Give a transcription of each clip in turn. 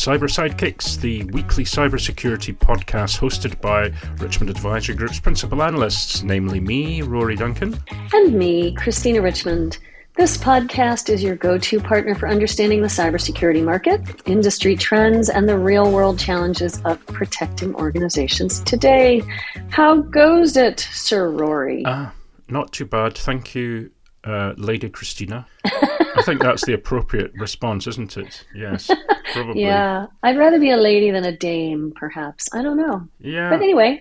Sidekicks, the weekly cybersecurity podcast hosted by Richmond Advisory Group's principal analysts, namely me, Rory Duncan. And me, Christina Richmond. This podcast is your go-to partner for understanding the cybersecurity market, industry trends, and the real-world challenges of protecting organizations today. How goes it, Sir Rory? Not too bad, thank you, Lady Christina. I think that's the appropriate response, isn't it? Yes, probably. Yeah, I'd rather be a lady than a dame, perhaps. I don't know. Yeah. But anyway.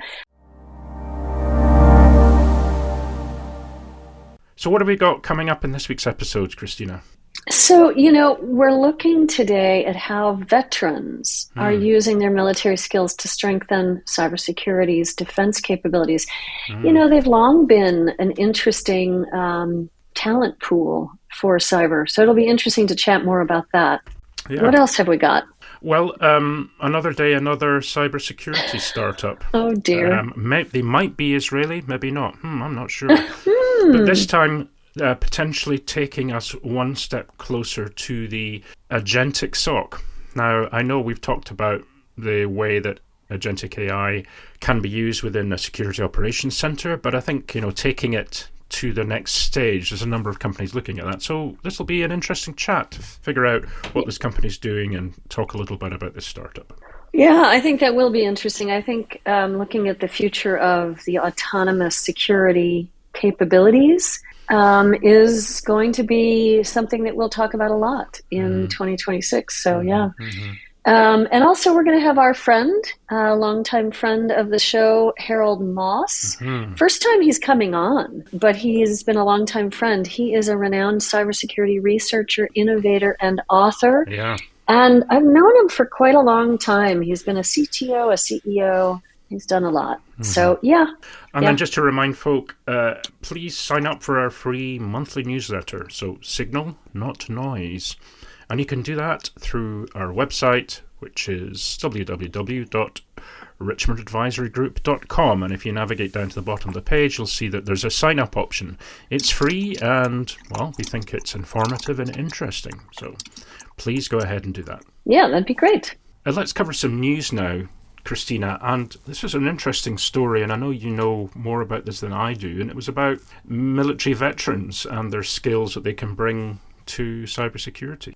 So what have we got coming up in this week's episode, Christina? So, we're looking today at how veterans are using their military skills to strengthen cybersecurity's defense capabilities. They've long been an interesting talent pool for cyber. So it'll be interesting to chat more about that. Yeah. What else have we got? Well, another day, another cybersecurity startup. Oh, dear. They might be Israeli, maybe not. I'm not sure. But this time, potentially taking us one step closer to the agentic SOC. Now, I know we've talked about the way that agentic AI can be used within a security operations center, but I think, taking it to the next stage, there's a number of companies looking at that. So this will be an interesting chat to figure out what this company's doing and talk a little bit about this startup. Yeah, I think that will be interesting. I think looking at the future of the autonomous security capabilities is going to be something that we'll talk about a lot in 2026. So yeah. And also we're going to have our friend, a longtime friend of the show, Harold Moss. First time he's coming on, but he's been a longtime friend. He is a renowned cybersecurity researcher, innovator, and author. Yeah. And I've known him for quite a long time. He's been a CTO, a CEO. He's done a lot. So, yeah. And then just to remind folk, please sign up for our free monthly newsletter. So Signal, not Noise. And you can do that through our website, which is www.richmondadvisorygroup.com. And if you navigate down to the bottom of the page, you'll see that there's a sign-up option. It's free and, well, we think it's informative and interesting. So please go ahead and do that. Yeah, that'd be great. Let's cover some news now, Christina. And this is an interesting story, and I know you know more about this than I do. And it was about military veterans and their skills that they can bring to cybersecurity.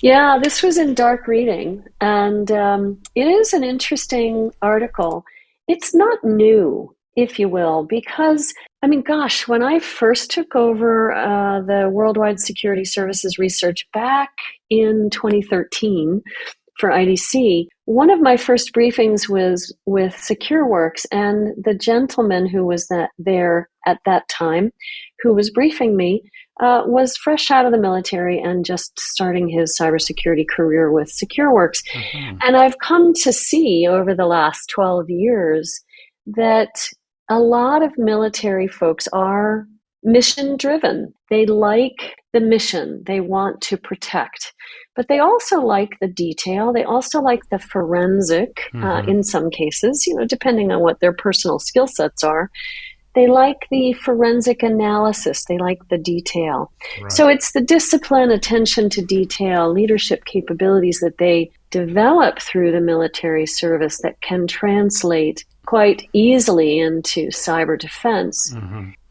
Yeah, this was in Dark Reading, and it is an interesting article. It's not new, if you will, because, when I first took over the Worldwide Security Services research back in 2013 for IDC, one of my first briefings was with SecureWorks, and the gentleman who was there at that time, who was briefing me, was fresh out of the military and just starting his cybersecurity career with SecureWorks. And I've come to see over the last 12 years that a lot of military folks are mission driven. They like the mission. They want to protect. But they also like the detail. They also like the forensic in some cases, depending on what their personal skill sets are. They like the forensic analysis. They like the detail. Right. So it's the discipline, attention to detail, leadership capabilities that they develop through the military service that can translate quite easily into cyber defense.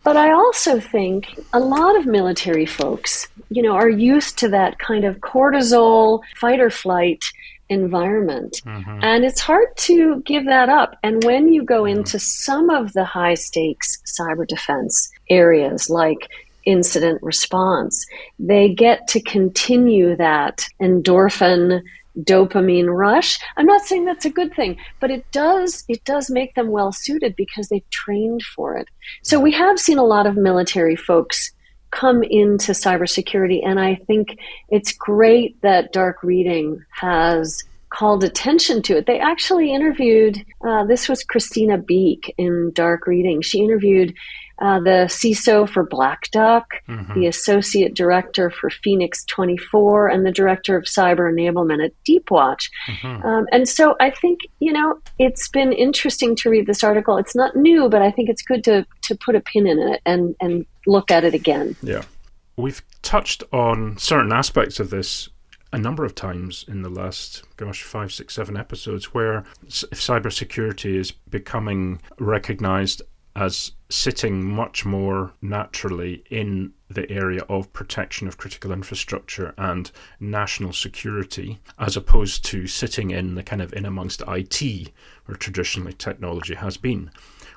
But I also think a lot of military folks, are used to that kind of cortisol, fight or flight environment. And it's hard to give that up. And when you go into some of the high stakes cyber defense areas like incident response, they get to continue that endorphin dopamine rush. I'm not saying that's a good thing, but it does make them well suited because they've trained for it. So we have seen a lot of military folks come into cybersecurity, and I think it's great that Dark Reading has called attention to it. They actually interviewed, this was Christina Beek in Dark Reading. She interviewed the CISO for Black Duck, the associate director for Phoenix 24, and the director of cyber enablement at Deepwatch. And so I think, it's been interesting to read this article. It's not new, but I think it's good to put a pin in it and look at it again. Yeah. We've touched on certain aspects of this a number of times in the last, 5, 6, 7 episodes where cybersecurity is becoming recognized as sitting much more naturally in the area of protection of critical infrastructure and national security, as opposed to sitting in the kind of in amongst IT, where traditionally technology has been.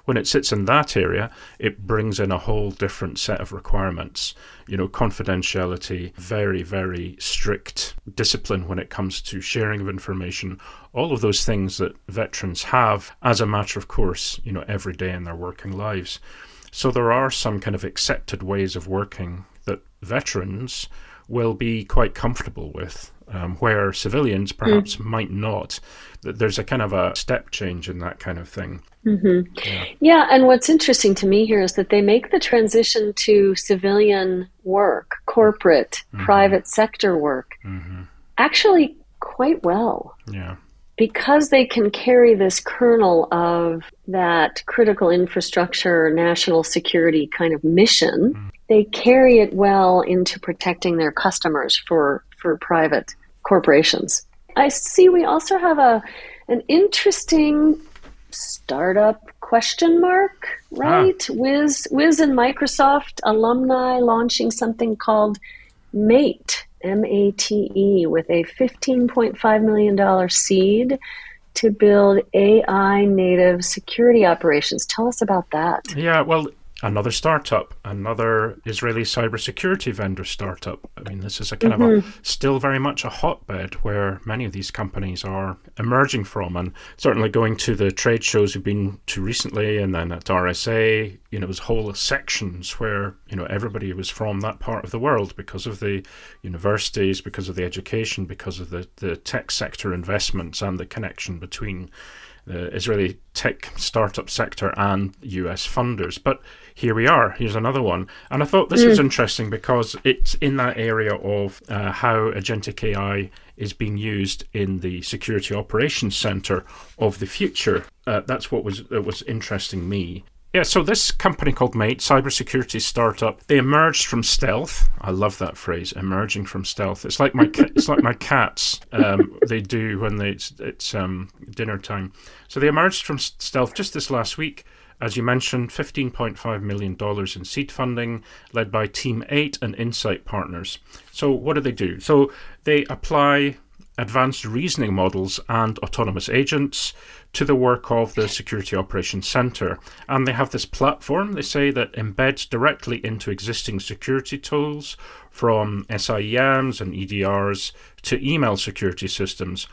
When it sits in that area, it brings in a whole different set of requirements. Confidentiality, very, very strict discipline when it comes to sharing of information, all of those things that veterans have as a matter of course, every day in their working lives. So there are some kind of accepted ways of working that veterans will be quite comfortable with, where civilians perhaps might not. There's a kind of a step change in that kind of thing. Mm-hmm. Yeah, and what's interesting to me here is that they make the transition to civilian work, corporate, private sector work, actually quite well. Yeah. Because they can carry this kernel of that critical infrastructure, national security kind of mission, they carry it well into protecting their customers for private corporations. I see we also have an interesting startup question mark, right? Wiz and Microsoft alumni launching something called Mate, M-A-T-E, with a $15.5 million seed to build AI native security operations. Tell us about that. Yeah, well, another startup, another Israeli cybersecurity vendor startup. I mean, this is a kind of a still very much a hotbed where many of these companies are emerging from, and certainly going to the trade shows we've been to recently, and then at RSA, there's whole sections where, everybody was from that part of the world because of the universities, because of the education, because of the tech sector investments and the connection between the Israeli tech startup sector and US funders. But here we are. Here's another one. And I thought this was interesting because it's in that area of how agentic AI is being used in the Security Operations Center of the future. That's what was interesting me. Yeah, so this company called Mate, cybersecurity startup, they emerged from stealth. I love that phrase, emerging from stealth. It's like my cats. They do when it's dinner time. So they emerged from stealth just this last week. As you mentioned, $15.5 million in seed funding, led by Team 8 and Insight Partners. So what do they do? So they apply advanced reasoning models and autonomous agents to the work of the Security Operations Center. And they have this platform, they say, that embeds directly into existing security tools, from SIEMs and EDRs to email security systems.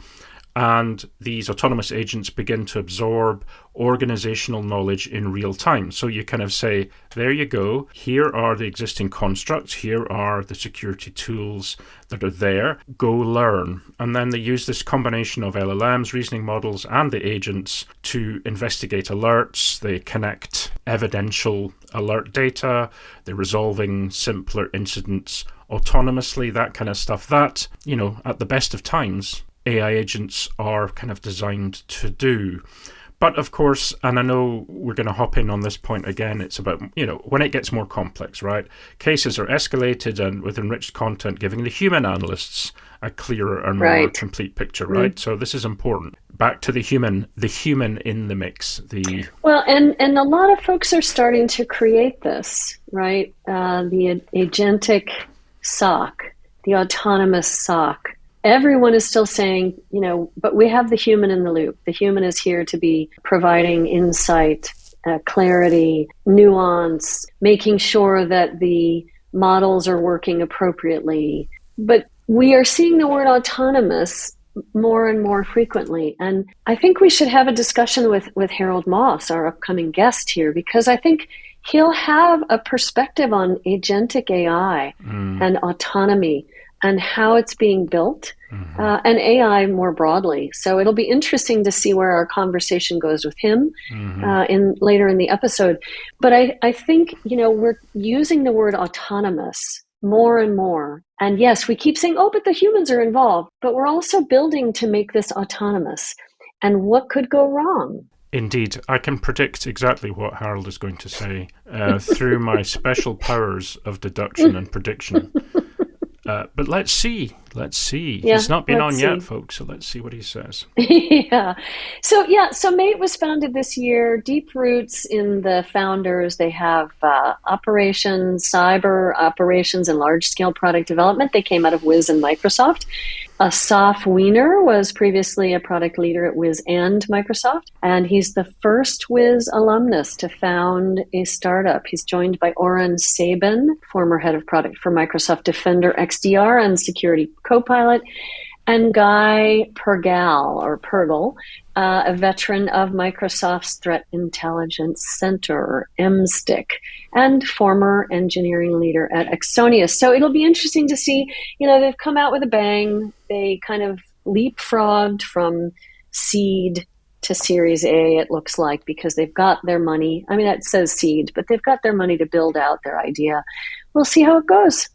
And these autonomous agents begin to absorb organizational knowledge in real time. So you kind of say, there you go, here are the existing constructs, here are the security tools that are there, go learn. And then they use this combination of LLMs, reasoning models, and the agents to investigate alerts. They connect evidential alert data, they're resolving simpler incidents autonomously, that kind of stuff. That, at the best of times, AI agents are kind of designed to do. But of course, and I know we're going to hop in on this point again, it's about, when it gets more complex, right? Cases are escalated and with enriched content, giving the human analysts a clearer and more complete picture, right? So this is important. Back to the human in the mix. Well, and a lot of folks are starting to create this, right? The agentic SOC, the autonomous SOC. Everyone is still saying, but we have the human in the loop. The human is here to be providing insight, clarity, nuance, making sure that the models are working appropriately. But we are seeing the word autonomous more and more frequently. And I think we should have a discussion with Harold Moss, our upcoming guest here, because I think he'll have a perspective on agentic AI and autonomy and how it's being built, and AI more broadly. So it'll be interesting to see where our conversation goes with him later in the episode. But I think, we're using the word autonomous more and more. And yes, we keep saying, but the humans are involved, but we're also building to make this autonomous. And what could go wrong? Indeed, I can predict exactly what Harold is going to say through my special powers of deduction and prediction. But let's see Let's see. Yeah, He's not been on let's yet, see. folks, so let's see what he says. Yeah. So Mate was founded this year. Deep roots in the founders. They have cyber operations, and large scale product development. They came out of Wiz and Microsoft. Asaf Wiener was previously a product leader at Wiz and Microsoft, and he's the first Wiz alumnus to found a startup. He's joined by Oren Sabin, former head of product for Microsoft Defender XDR and Security Copilot, and Guy Pergel, a veteran of Microsoft's Threat Intelligence Center, or MSTIC, and former engineering leader at Axonius. So it'll be interesting to see, they've come out with a bang. They kind of leapfrogged from seed to Series A, it looks like, because they've got their money. I mean, that says seed, but they've got their money to build out their idea. We'll see how it goes.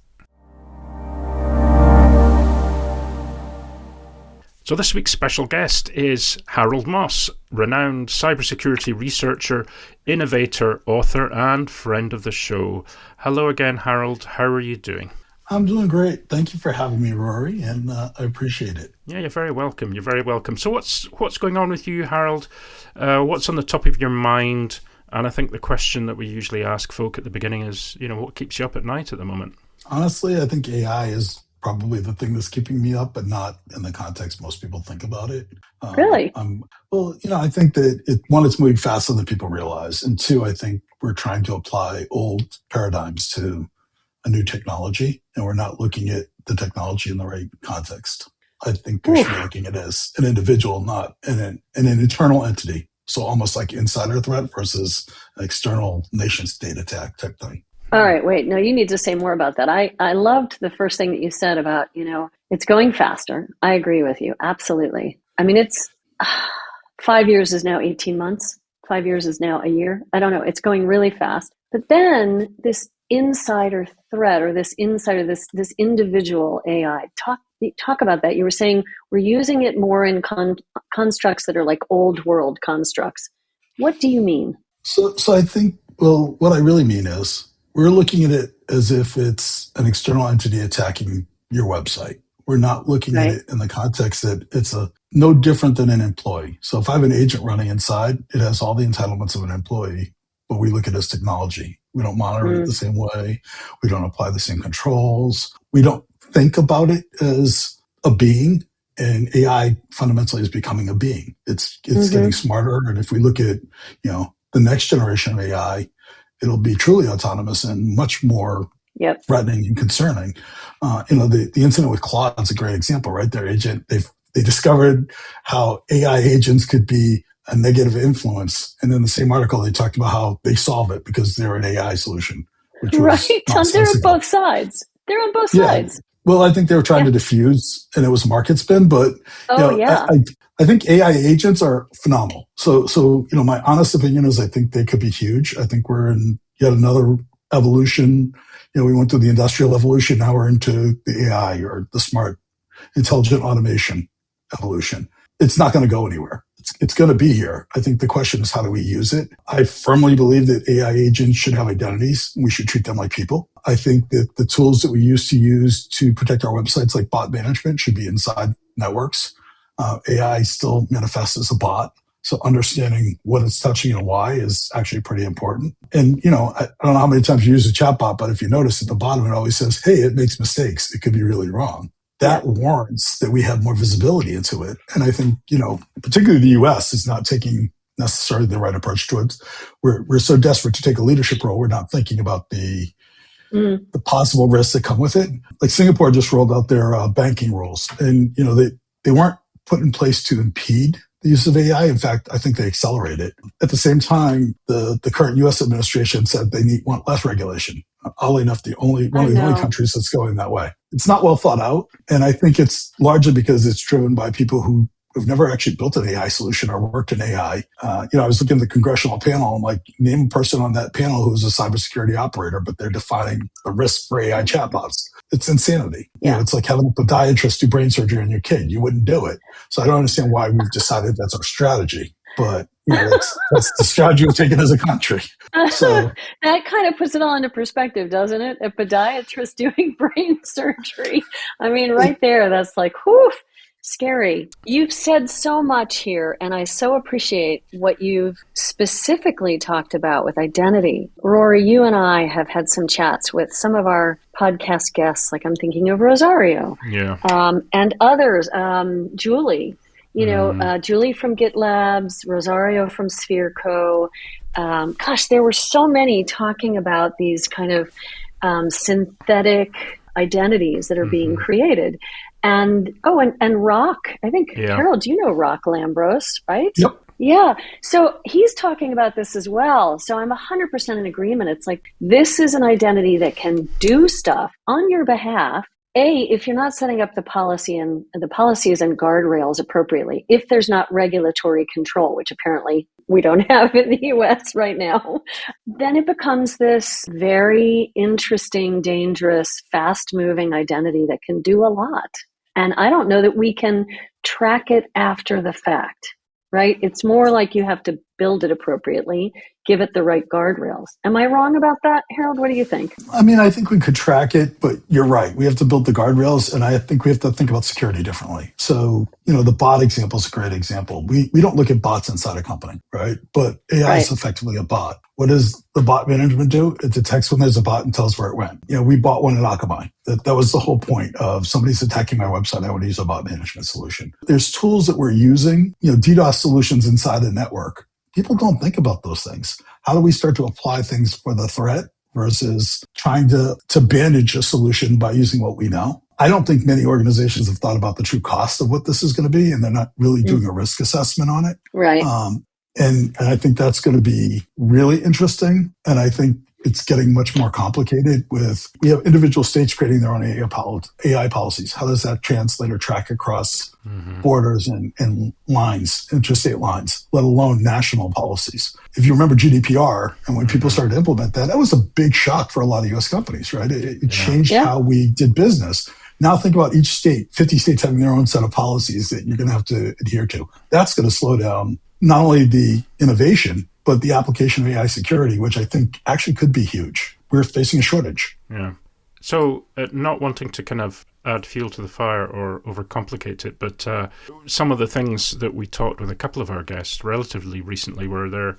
So this week's special guest is Harold Moss, renowned cybersecurity researcher, innovator, author, and friend of the show. Hello again, Harold. How are you doing? I'm doing great. Thank you for having me, Rory, and I appreciate it. Yeah, you're very welcome. You're very welcome. So what's going on with you, Harold? What's on the top of your mind? And I think the question that we usually ask folk at the beginning is, what keeps you up at night at the moment? Honestly, I think AI is probably the thing that's keeping me up, but not in the context most people think about it. Really? I think that one, it's moving faster than people realize. And two, I think we're trying to apply old paradigms to a new technology, and we're not looking at the technology in the right context. I think we should be looking at it as an individual, not an internal entity. So almost like insider threat versus an external nation state attack type thing. All right, wait. No, you need to say more about that. I loved the first thing that you said about, it's going faster. I agree with you. Absolutely. I mean, it's 5 years is now 18 months. 5 years is now a year. I don't know. It's going really fast. But then this insider threat, or this individual AI, talk about that. You were saying we're using it more in constructs that are like old world constructs. What do you mean? So I think, what I really mean is, we're looking at it as if it's an external entity attacking your website. We're not looking at it in the context that it's no different than an employee. So if I have an agent running inside, it has all the entitlements of an employee, but we look at it as technology. We don't monitor it the same way. We don't apply the same controls. We don't think about it as a being. And AI fundamentally is becoming a being. It's getting smarter. And if we look at, the next generation of AI, it'll be truly autonomous and much more threatening and concerning. The incident with Claude is a great example, right? Their agent, they discovered how AI agents could be a negative influence. And in the same article, they talked about how they solve it because they're an AI solution. Which was They're on both sides. They're on both sides. Well, I think they were trying to diffuse, and it was market spin, but I think AI agents are phenomenal. So my honest opinion is I think they could be huge. I think we're in yet another evolution. We went through the industrial evolution. Now we're into the AI, or the smart, intelligent automation evolution. It's not going to go anywhere. It's going to be here. I think the question is, how do we use it? I firmly believe that AI agents should have identities. We should treat them like people. I think that the tools that we used to protect our websites, like bot management, should be inside networks. AI still manifests as a bot. So understanding what it's touching and why is actually pretty important. And, I don't know how many times you use a chatbot, but if you notice at the bottom, it always says, hey, it makes mistakes. It could be really wrong. That warrants that we have more visibility into it. And I think, particularly the US is not taking necessarily the right approach to it. We're so desperate to take a leadership role. We're not thinking about the possible risks that come with it. Like Singapore just rolled out their banking rules, and, they weren't put in place to impede the use of AI. In fact, I think they accelerate it. At the same time, the current U.S. administration said they want less regulation. Oddly enough, one of the only countries that's going that way. It's not well thought out, and I think it's largely because it's driven by people who have never actually built an AI solution or worked in AI. I was looking at the congressional panel, and like, name a person on that panel who's a cybersecurity operator, but they're defining the risk for AI chatbots. It's insanity. It's like having a podiatrist do brain surgery on your kid. You wouldn't do it. So I don't understand why we've decided that's our strategy. but that's the strategy we've taken as a country. So that kind of puts it all into perspective, doesn't it? A podiatrist doing brain surgery. I mean, right there, that's like, whew, scary. You've said so much here, and I so appreciate what you've specifically talked about with identity. Rory, you and I have had some chats with some of our podcast guests, like I'm thinking of Rosario, and others, Julie. Julie from GitLabs, Rosario from Sphere Co. There were so many talking about these kind of synthetic identities that are being created. And Rock, I think, Harold, you know Rock Lambros, right? Yep. Yeah. So he's talking about this as well. So I'm 100% in agreement. It's like, this is an identity that can do stuff on your behalf. If you're not setting up the policies and guardrails appropriately, if there's not regulatory control, which apparently we don't have in the US right now, then it becomes this very interesting, dangerous, fast-moving identity that can do a lot. And I don't know that we can track it after the fact, right? It's more like you have to build it appropriately, give it the right guardrails. Am I wrong about that, Harold? What do you think? I mean, I think we could track it, but you're right. We have to build the guardrails, and I think we have to think about security differently. So, the bot example is a great example. We don't look at bots inside a company, right? But AI is effectively a bot. What does the bot management do? It detects when there's a bot and tells where it went. We bought one at Akamai. That was the whole point of somebody's attacking my website. I want to use a bot management solution. There's tools that we're using, DDoS solutions inside the network. People don't think about those things. How do we start to apply things for the threat versus trying to bandage a solution by using what we know? I don't think many organizations have thought about the true cost of what this is going to be, and they're not really doing a risk assessment on it. Right. And I think that's going to be really interesting. And I think it's getting much more complicated we have individual states creating their own AI policies. How does that translate or track across borders and lines, interstate lines, let alone national policies? If you remember GDPR, and when people started to implement that, that was a big shock for a lot of US companies, right? It changed how we did business. Now think about each state, 50 states having their own set of policies that you're going to have to adhere to. That's going to slow down not only the innovation, but the application of AI security, which I think actually could be huge. We're facing a shortage. Yeah. So not wanting to kind of add fuel to the fire or overcomplicate it, but some of the things that we talked with a couple of our guests relatively recently were their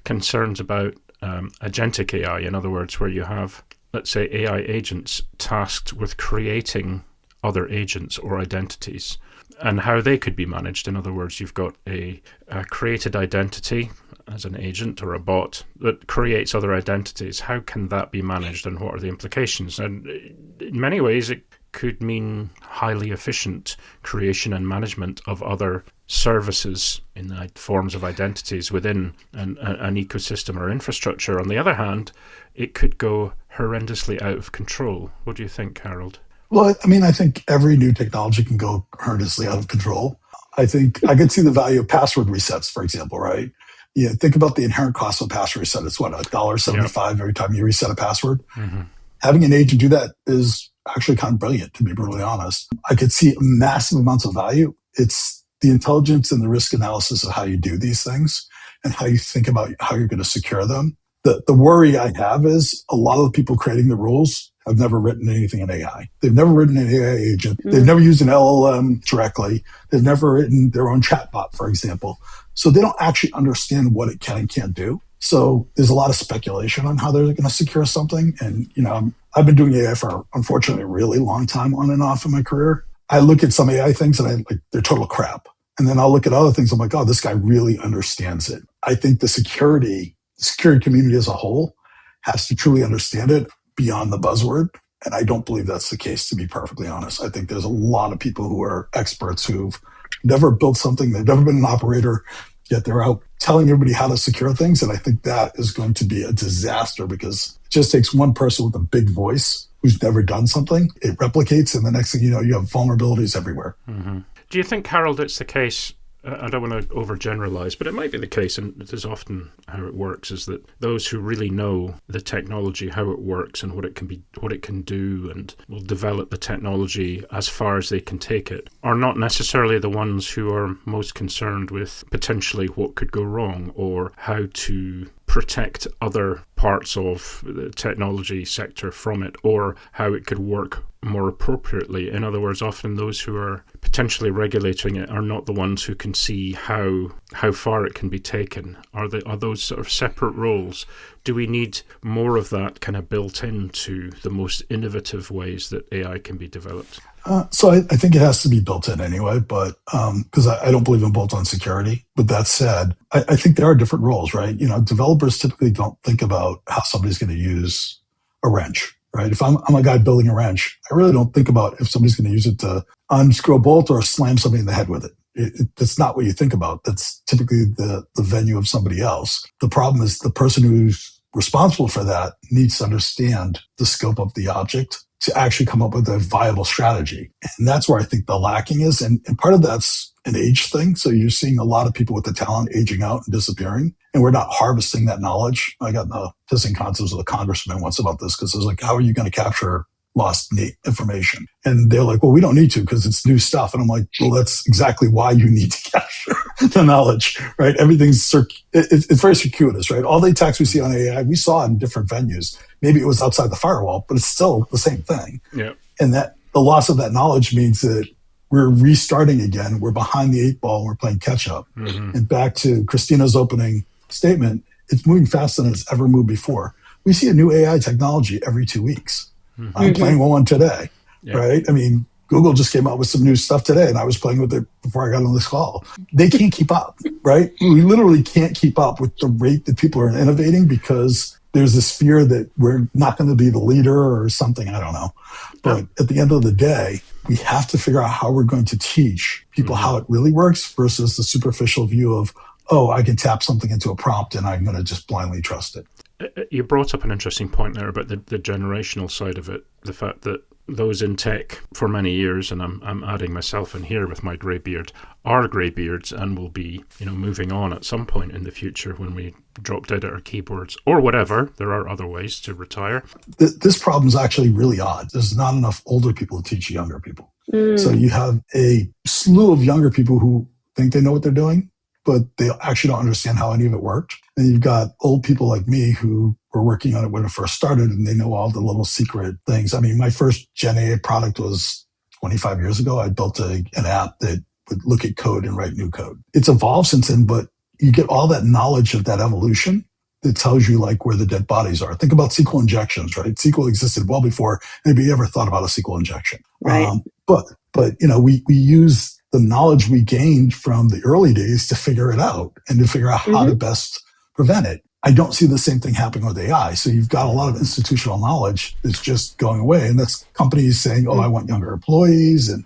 concerns about agentic AI. In other words, where you have, let's say, AI agents tasked with creating other agents or identities and how they could be managed. In other words, you've got a created identity as an agent or a bot that creates other identities. How can that be managed, and what are the implications? And in many ways, it could mean highly efficient creation and management of other services in the forms of identities within an ecosystem or infrastructure. On the other hand, it could go horrendously out of control. What do you think, Harold? Well, I mean, I think every new technology can go horrendously out of control. I think I could see the value of password resets, for example, right? Yeah, think about the inherent cost of a password reset. It's what, $1.75 every time you reset a password? Having an agent do that is actually kind of brilliant, to be brutally honest. I could see massive amounts of value. It's the intelligence and the risk analysis of how you do these things and how you think about how you're going to secure them. The worry I have is a lot of the people creating the rules have never written anything in AI. They've never written an AI agent. They've never used an LLM directly. They've never written their own chatbot, for example. So they don't actually understand what it can and can't do. So there's a lot of speculation on how they're going to secure something. And, I've been doing AI for, unfortunately, a really long time on and off in my career. I look at some AI things and they're total crap. And then I'll look at other things. I'm like, oh, this guy really understands it. I think the security community as a whole has to truly understand it beyond the buzzword. And I don't believe that's the case, to be perfectly honest. I think there's a lot of people who are experts who've never built something. They've never been an operator, yet they're out telling everybody how to secure things. And I think that is going to be a disaster because it just takes one person with a big voice who's never done something. It replicates, and the next thing you know, you have vulnerabilities everywhere. Do you think, Harold, it's the case I don't want to overgeneralize, but it might be the case, and it is often how it works, is that those who really know the technology, how it works and what it can do, and will develop the technology as far as they can take it, are not necessarily the ones who are most concerned with potentially what could go wrong or how to protect other parts of the technology sector from it, or how it could work more appropriately. In other words, often those who are potentially regulating it are not the ones who can see how far it can be taken. Are those sort of separate roles? Do we need more of that kind of built into the most innovative ways that AI can be developed? So I think it has to be built in anyway, but because I don't believe in bolt-on security. But that said, I think there are different roles, right? Developers typically don't think about how somebody's going to use a wrench, right? If I'm a guy building a wrench, I really don't think about if somebody's going to use it to unscrew a bolt or slam somebody in the head with it. That's not what you think about. That's typically the venue of somebody else. The problem is the person who's responsible for that needs to understand the scope of the object to actually come up with a viable strategy. And that's where I think the lacking is. And part of that's an age thing. So you're seeing a lot of people with the talent aging out and disappearing, and we're not harvesting that knowledge. I got in the pissing contests with a congressman once about this, because I was like, how are you going to capture lost information? And they're like, well, we don't need to because it's new stuff. And I'm like, well, that's exactly why you need to capture the knowledge, right? Everything's, it's very circuitous, right? All the attacks we see on AI, we saw in different venues. Maybe it was outside the firewall, but it's still the same thing. Yeah. And that the loss of that knowledge means that we're restarting again. We're behind the 8 ball and we're playing catch up. Mm-hmm. And back to Christina's opening statement, it's moving faster than it's ever moved before. We see a new AI technology every 2 weeks. Mm-hmm. I'm playing one today, right? I mean, Google just came out with some new stuff today, and I was playing with it before I got on this call. They can't keep up, right? We literally can't keep up with the rate that people are innovating because there's this fear that we're not going to be the leader or something. I don't know. But at the end of the day, we have to figure out how we're going to teach people how it really works versus the superficial view of, oh, I can tap something into a prompt and I'm going to just blindly trust it. You brought up an interesting point there about the generational side of it, the fact that those in tech for many years, and I'm adding myself in here with my grey beard, are grey beards and will be, moving on at some point in the future when we drop dead at our keyboards or whatever. There are other ways to retire. This problem is actually really odd. There's not enough older people to teach younger people. So you have a slew of younger people who think they know what they're doing, but they actually don't understand how any of it worked. And you've got old people like me who were working on it when it first started, and they know all the little secret things. I mean, my first Gen AI product was 25 years ago. I built an app that would look at code and write new code. It's evolved since then, but you get all that knowledge of that evolution that tells you like where the dead bodies are. Think about SQL injections, right? SQL existed well before anybody ever thought about a SQL injection. Right. But we use the knowledge we gained from the early days to figure it out and to figure out how to best prevent it. I don't see the same thing happening with AI. So you've got a lot of institutional knowledge that's just going away. And that's companies saying, oh, I want younger employees. And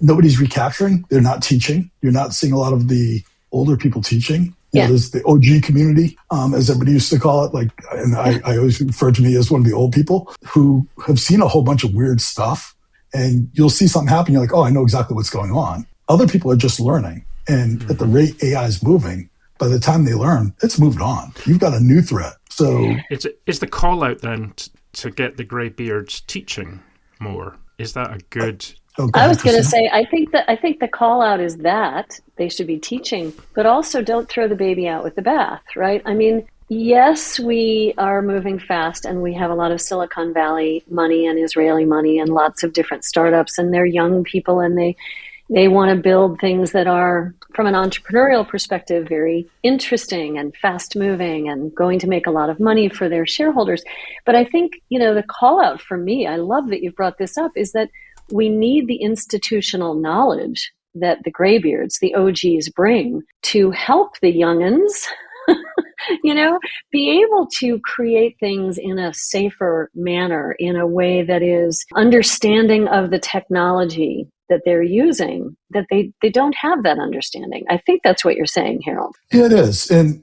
nobody's recapturing. They're not teaching. You're not seeing a lot of the older people teaching. There's the OG community, as everybody used to call it. And I always refer to me as one of the old people who have seen a whole bunch of weird stuff. And you'll see something happen. You're like, oh, I know exactly what's going on. Other people are just learning. And at the rate AI is moving, by the time they learn, it's moved on. You've got a new threat. So is the call out then to get the greybeards teaching more? Is that a good? I was going to say, I think the call out is that they should be teaching, but also don't throw the baby out with the bath, right? I mean, yes, we are moving fast, and we have a lot of Silicon Valley money and Israeli money and lots of different startups, and they're young people, and they want to build things that are, from an entrepreneurial perspective, very interesting and fast moving and going to make a lot of money for their shareholders. But I think, the call out for me, I love that you've brought this up, is that we need the institutional knowledge that the graybeards, the OGs, bring to help the youngins, be able to create things in a safer manner, in a way that is understanding of the technology that they're using, that they don't have that understanding. I think that's what you're saying, Harold. Yeah, it is. And,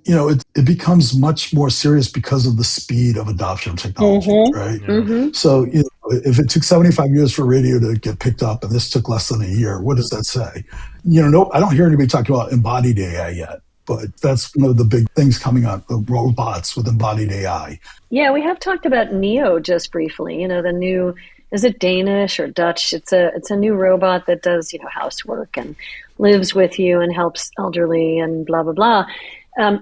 it becomes much more serious because of the speed of adoption of technology, right? Mm-hmm. So, if it took 75 years for radio to get picked up and this took less than a year, what does that say? No, I don't hear anybody talking about embodied AI yet, but that's one of the big things coming up, the robots with embodied AI. Yeah, we have talked about Neo just briefly, the new, is it Danish or Dutch? It's a new robot that does, housework and lives with you and helps elderly and blah, blah, blah.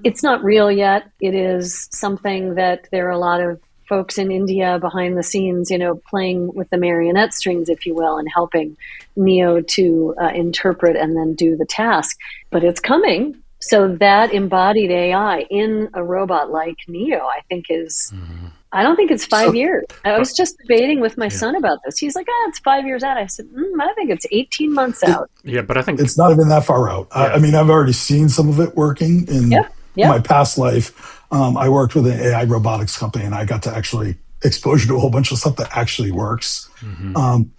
It's not real yet. It is something that there are a lot of folks in India behind the scenes, playing with the marionette strings, if you will, and helping Neo to interpret and then do the task. But it's coming. So that embodied AI in a robot like Neo, I think is, I don't think it's 5 years. I was just debating with my son about this. He's like, it's 5 years out. I said, I think it's 18 months out. Yeah, but I think it's not even that far out. Yeah. I've already seen some of it working in my past life. I worked with an AI robotics company, and I got to actually exposure to a whole bunch of stuff that actually works.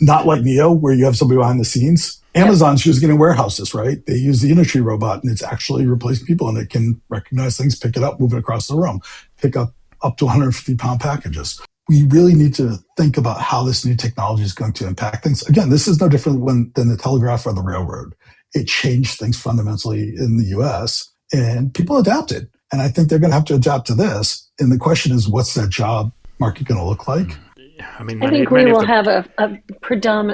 Not like Neo, where you have somebody behind the scenes. Amazon's using it in warehouses, right? They use the Unity robot, and it's actually replacing people, and it can recognize things, pick it up, move it across the room, pick up to 150-pound packages. We really need to think about how this new technology is going to impact things. Again, this is no different than the telegraph or the railroad. It changed things fundamentally in the U.S., and people adapted. And I think they're going to have to adapt to this. And the question is, what's that job market going to look like? I think we will have a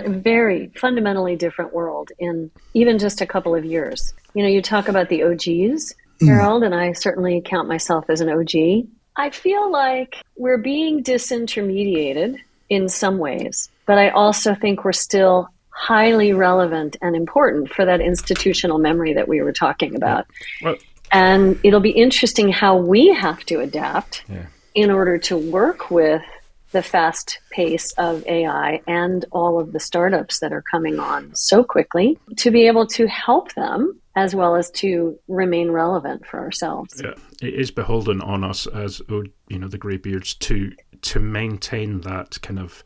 very fundamentally different world in even just a couple of years. You talk about the OGs, Harold, and I certainly count myself as an OG. I feel like we're being disintermediated in some ways, but I also think we're still highly relevant and important for that institutional memory that we were talking about. Well, and it'll be interesting how we have to adapt in order to work with the fast pace of AI and all of the startups that are coming on so quickly, to be able to help them as well as to remain relevant for ourselves. Yeah, it is beholden on us as the greybeards to maintain that kind of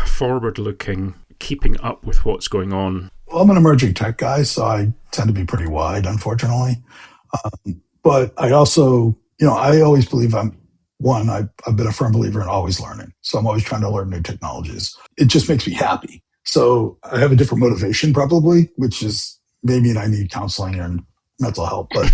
forward-looking, keeping up with what's going on. Well, I'm an emerging tech guy, so I tend to be pretty wide, unfortunately. But I also, I always believe I've been a firm believer in always learning. So I'm always trying to learn new technologies. It just makes me happy. So I have a different motivation probably, which is maybe I need counseling and mental health, but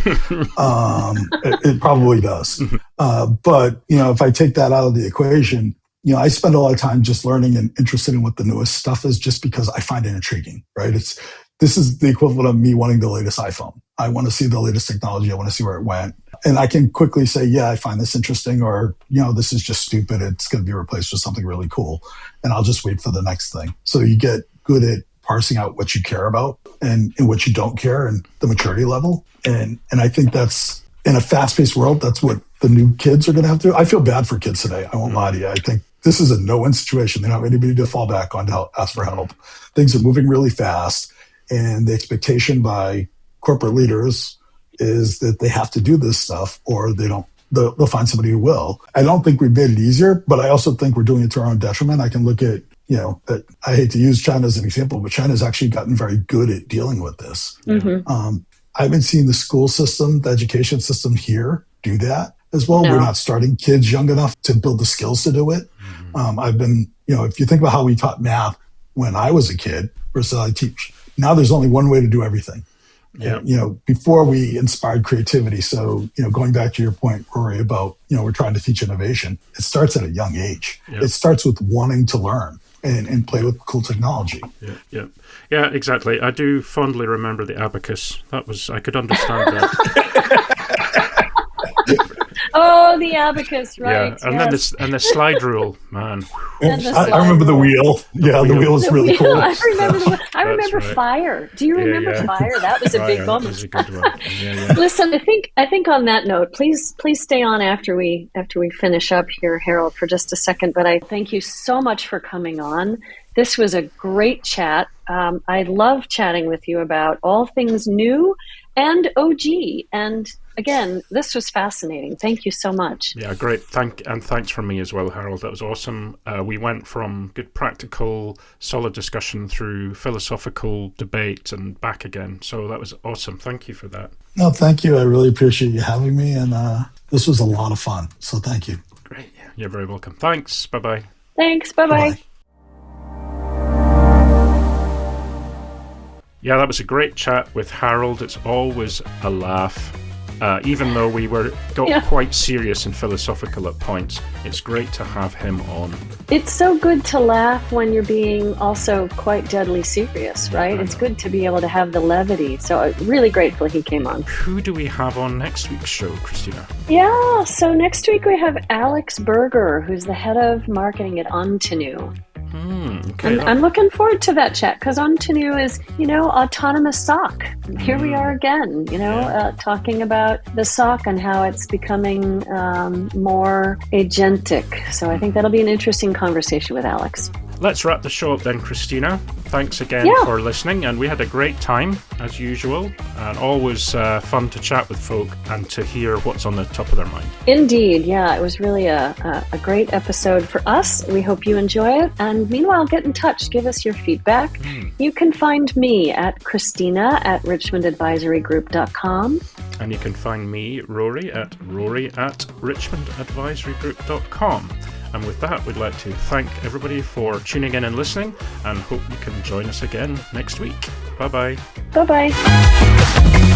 it probably does. But, if I take that out of the equation, I spend a lot of time just learning and interested in what the newest stuff is just because I find it intriguing, right? This is the equivalent of me wanting the latest iPhone. I want to see the latest technology. I want to see where it went. And I can quickly say, yeah, I find this interesting, or, this is just stupid. It's going to be replaced with something really cool. And I'll just wait for the next thing. So you get good at parsing out what you care about and what you don't care and the maturity level. And I think that's, in a fast-paced world, that's what the new kids are going to have to do. I feel bad for kids today. I won't lie to you. I think this is a no-win situation. They don't have anybody to fall back on to ask for help. Things are moving really fast. And the expectation by corporate leaders is that they have to do this stuff or they'll find somebody who will. I don't think we've made it easier, but I also think we're doing it to our own detriment. I can look at, I hate to use China as an example, but China's actually gotten very good at dealing with this. I haven't seen the school system, the education system here do that as well. No. We're not starting kids young enough to build the skills to do it. I've been, if you think about how we taught math when I was a kid versus I teach, now there's only one way to do everything. Yeah. Before we inspired creativity. So, going back to your point, Rory, about, we're trying to teach innovation. It starts at a young age. Yep. It starts with wanting to learn and play with cool technology. Yeah, exactly. I do fondly remember the abacus. I could understand that. Oh, the abacus, right? Yeah, and then the slide rule, man. I remember the wheel. The wheel was really cool. I remember right. Fire. Do you remember Fire? That was a big moment. That was a good one. Yeah. Listen, I think on that note, please stay on after we finish up here, Harold, for just a second. But I thank you so much for coming on. This was a great chat. I love chatting with you about all things new and OG and again, this was fascinating. Thank you so much. Yeah, great. Thanks from me as well, Harold. That was awesome. We went from good practical, solid discussion through philosophical debate and back again. So that was awesome. Thank you for that. No, thank you. I really appreciate you having me. And this was a lot of fun. So thank you. Great. Yeah, you're very welcome. Thanks. Bye-bye. Thanks. Bye-bye. Bye-bye. Yeah, that was a great chat with Harold. It's always a laugh. Even though we got quite serious and philosophical at points, it's great to have him on. It's so good to laugh when you're being also quite deadly serious, right? It's good to be able to have the levity. So I'm really grateful he came on. Who do we have on next week's show, Christina? Yeah, so next week we have Alex Berger, who's the head of marketing at Ontinu. Okay. I'm looking forward to that chat because Ontinu is, autonomous SOC. Here we are again, talking about the SOC and how it's becoming more agentic. So I think that'll be an interesting conversation with Alex. Let's wrap the show up then, Christina. Thanks again for listening, and we had a great time, as usual, and always fun to chat with folk and to hear what's on the top of their mind. Indeed, yeah, it was really a great episode for us. We hope you enjoy it, and meanwhile, get in touch, give us your feedback. You can find me at Christina@richmondadvisorygroup.com. And you can find me, Rory, at richmondadvisorygroup.com. And with that, we'd like to thank everybody for tuning in and listening, and hope you can join us again next week. Bye-bye. Bye-bye.